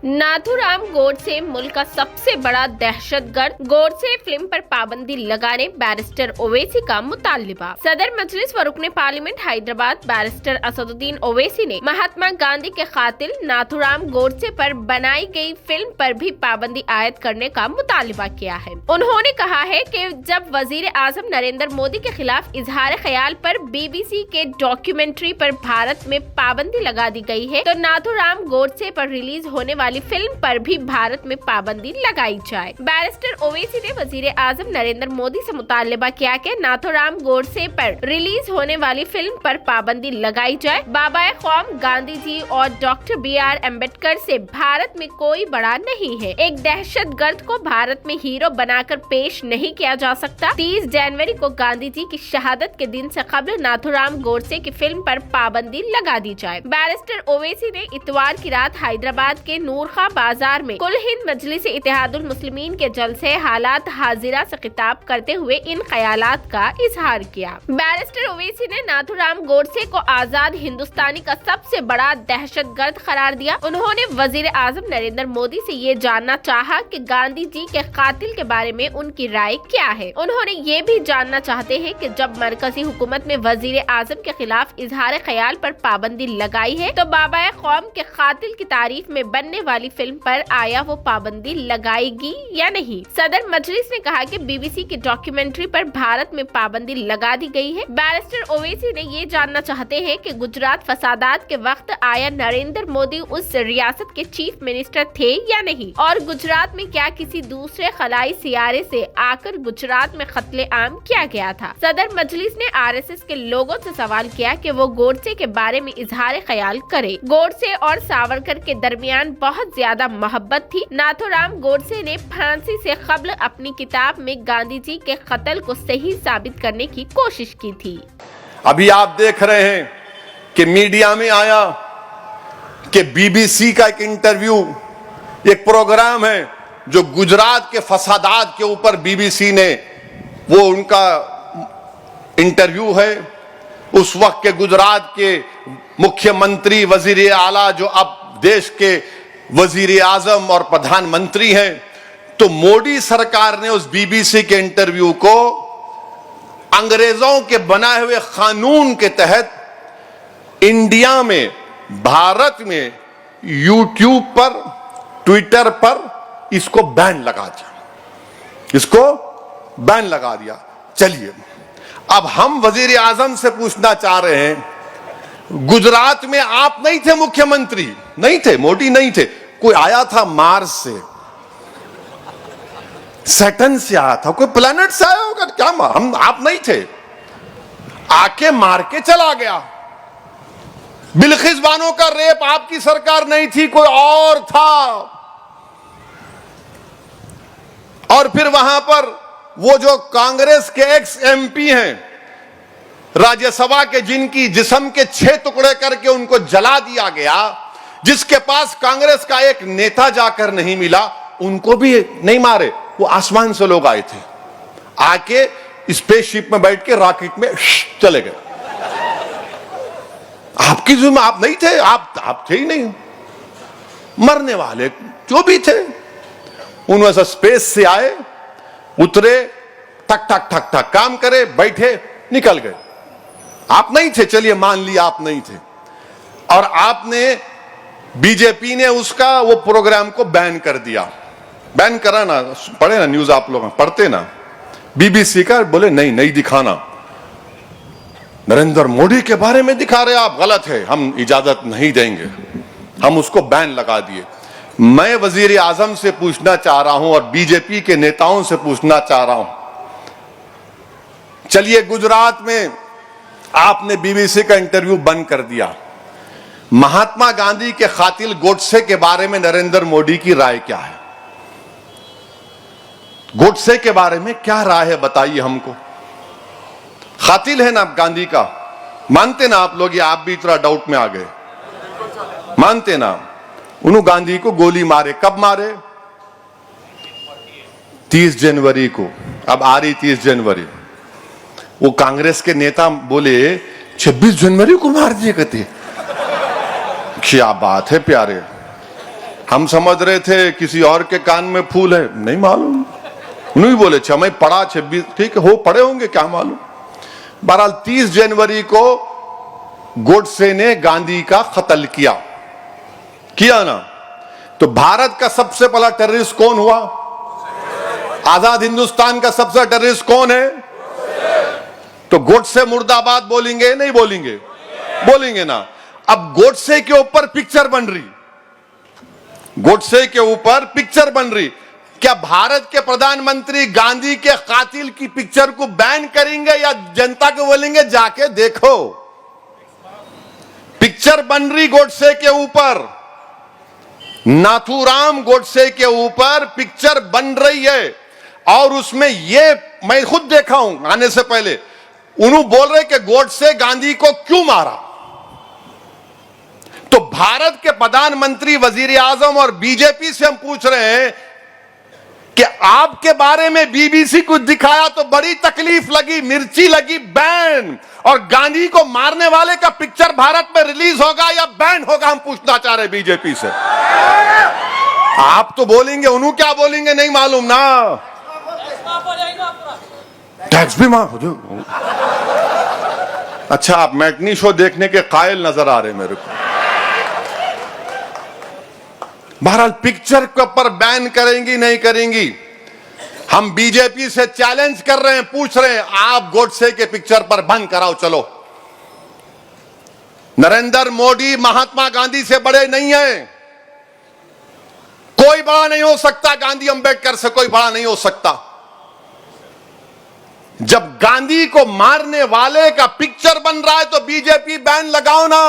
नाथूराम गोडसे मुल्क का सबसे बड़ा दहशतगर्द। गोडसे फिल्म पर पाबंदी लगाने बैरिस्टर ओवैसी का मुतालिबा। सदर मजलिस व रुकने पार्लियामेंट हैदराबाद बैरिस्टर असदुद्दीन ओवैसी ने महात्मा गांधी के कातिल नाथूराम गोडसे पर बनाई गई फिल्म पर भी पाबंदी आयद करने का मुतालिबा किया है। उन्होंने कहा है कि जब वजीर आजम नरेंद्र मोदी के खिलाफ इजहार ख्याल पर BBC के डॉक्यूमेंट्री पर भारत में पाबंदी लगा दी गई है, तो नाथूराम गोडसे पर रिलीज होने वाली फिल्म पर भी भारत में पाबंदी लगाई जाए। बैरिस्टर ओवैसी ने वजीर आजम नरेंद्र मोदी से मुतालिबा किया कि नाथूराम गोडसे पर रिलीज होने वाली फिल्म पर पाबंदी लगाई जाए। बाबा कौम गांधी जी और डॉक्टर BR अम्बेडकर से भारत में कोई बड़ा नहीं है। एक दहशतगर्द को भारत में हीरो बनाकर पेश नहीं किया जा सकता। 30 जनवरी को गांधी जी की शहादत के दिन से कबल नाथूराम गोडसे की फिल्म पर पाबंदी लगा दी जाए। बैरिस्टर ओवैसी ने इतवार की रात हैदराबाद के नूरखा बाजार में कुल हिंद मजलिस इत्तेहादुल मुस्लिमीन के जलसे हालात हाजिरा से खिताब करते हुए इन ख्यालात का इजहार किया। बैरिस्टर ओवैसी ने नाथूराम गोडसे को आजाद हिंदुस्तानी का सबसे बड़ा दहशतगर्द करार दिया। उन्होंने वजीर आजम नरेंद्र मोदी से ये जानना चाहा कि गांधी जी के कातिल के बारे में उनकी राय क्या है। उन्होंने ये भी जानना चाहते हैं कि जब मरकजी हुकूमत ने वजीर आजम के खिलाफ इजहार ख्याल पर पाबंदी लगाई है, तो बाबा कौम के कातिल की तारीफ में बनने वाली फिल्म पर आया वो पाबंदी लगाएगी या नहीं। सदर मजलिस ने कहा कि BBC की डॉक्यूमेंट्री पर भारत में पाबंदी लगा दी गई है। बैरिस्टर ओवैसी ने ये जानना चाहते हैं कि गुजरात फसादात के वक्त आया नरेंद्र मोदी उस रियासत के चीफ मिनिस्टर थे या नहीं, और गुजरात में क्या किसी दूसरे खलाई सियारे से आकर गुजरात में कत्ले आम किया गया था। सदर मजलिस ने RSS के लोगों से सवाल किया कि वो गोडसे के बारे में इजहार ख्याल करे। गोडसे और सावरकर के दरमियान बहुत ज्यादा मोहब्बत थी। नाथूराम गोडसे ने फांसी से कबल अपनी किताब में गांधी जी के कत्ल को सही साबित करने की कोशिश की थी। अभी आप देख रहे हैं कि मीडिया में आया कि BBC का एक इंटरव्यू, एक प्रोग्राम है जो गुजरात के फसादात के ऊपर BBC ने वो उनका इंटरव्यू है। उस वक्त के गुजरात के मुख्यमंत्री वजीर आला जो अब देश के वजीर आजम और प्रधानमंत्री हैं, तो मोदी सरकार ने उस BBC के इंटरव्यू को अंग्रेजों के बनाए हुए कानून के तहत इंडिया में, भारत में YouTube पर, ट्विटर पर इसको बैन लगा दिया, इसको बैन लगा दिया। चलिए अब हम वजीर आजम से पूछना चाह रहे हैं, गुजरात में आप नहीं थे मुख्यमंत्री, नहीं थे, मोदी नहीं थे, कोई आया था मार्स से, सैटर्न से आया था, कोई प्लेनेट से आया होगा क्या? हम आप नहीं थे, आके मार के चला गया। बिल्किस बानो का रेप आपकी सरकार नहीं थी, कोई और था। और फिर वहां पर वो जो कांग्रेस के एक्स MP हैं राज्यसभा के, जिनकी जिस्म के 6 टुकड़े करके उनको जला दिया गया, जिसके पास कांग्रेस का एक नेता जाकर नहीं मिला, उनको भी नहीं मारे। वो आसमान से लोग आए थे, आके स्पेसशिप में बैठ के रॉकेट में चले गए। आपकी जिम्मे आप नहीं थे, आप थे ही नहीं। मरने वाले जो भी थे उनमें से स्पेस से आए, उतरे, ठक ठक ठक ठक काम करे, बैठे, निकल गए। आप नहीं थे, चलिए मान लिया आप नहीं थे। और आपने, बीजेपी ने उसका वो प्रोग्राम को बैन कर दिया। बैन करा ना, पढ़े ना न्यूज, आप लोग पढ़ते ना, BBC का, बोले नहीं दिखाना, नरेंद्र मोदी के बारे में दिखा रहे आप, गलत है, हम इजाजत नहीं देंगे। हम उसको बैन लगा दिए। मैं वजीर आजम से पूछना चाह रहा हूं और बीजेपी के नेताओं से पूछना चाह रहा हूं, चलिए गुजरात में आपने BBC का इंटरव्यू बंद कर दिया, महात्मा गांधी के कातिल गोडसे के बारे में नरेंद्र मोदी की राय क्या है? गोडसे के बारे में क्या राय है, बताइए हमको। कातिल है ना गांधी का, मानते ना आप लोग, या आप भी इतना डाउट में आ गए? मानते ना? उन्होंने गांधी को गोली मारे, कब मारे? 30 जनवरी को। अब आ रही 30 जनवरी, वो कांग्रेस के नेता बोले 26 जनवरी को मार दिए, कहते क्या बात है प्यारे, हम समझ रहे थे किसी और के कान में फूल है, नहीं मालूम। उन्होंने बोले 6 मई पढ़ा 26, ठीक है, हो पढ़े होंगे, क्या मालूम। बहरहाल 30 जनवरी को गोडसे ने गांधी का कत्ल किया ना, तो भारत का सबसे बड़ा टेररिस्ट कौन हुआ? आजाद हिंदुस्तान का सबसे टेररिस्ट कौन है? तो गोडसे मुर्दाबाद बोलेंगे नहीं बोलेंगे? बोलेंगे ना। अब गोडसे के ऊपर पिक्चर बन रही, गोडसे के ऊपर पिक्चर बन रही, क्या भारत के प्रधानमंत्री गांधी के कातिल की पिक्चर को बैन करेंगे या जनता को बोलेंगे जाके देखो? पिक्चर बन रही गोडसे के ऊपर, नाथूराम गोडसे के ऊपर पिक्चर बन रही है। और उसमें ये मैं खुद देखा हूं आने से पहले, उन्होंने बोल रहे कि गोडसे गांधी को क्यों मारा। तो भारत के प्रधानमंत्री, वजीर आजम और बीजेपी से हम पूछ रहे हैं कि आपके बारे में बीबीसी को दिखाया तो बड़ी तकलीफ लगी, मिर्ची लगी, बैन, और गांधी को मारने वाले का पिक्चर भारत में रिलीज होगा या बैन होगा? हम पूछना चाह रहे बीजेपी से। आप तो बोलेंगे, उन्होंने क्या बोलेंगे नहीं मालूम ना, टैक्स भी माफ हो जाए। अच्छा, आप मैटनी शो देखने के कायल नजर आ रहे मेरे को। बहरहाल पिक्चर के ऊपर बैन करेंगी नहीं करेंगी, हम बीजेपी से चैलेंज कर रहे हैं, पूछ रहे हैं, आप गोडसे के पिक्चर पर बंद कराओ। चलो, नरेंद्र मोदी महात्मा गांधी से बड़े नहीं है, कोई बड़ा नहीं हो सकता, गांधी अंबेडकर से कोई बड़ा नहीं हो सकता। जब गांधी को मारने वाले का पिक्चर बन रहा है तो बीजेपी बैन लगाओ ना।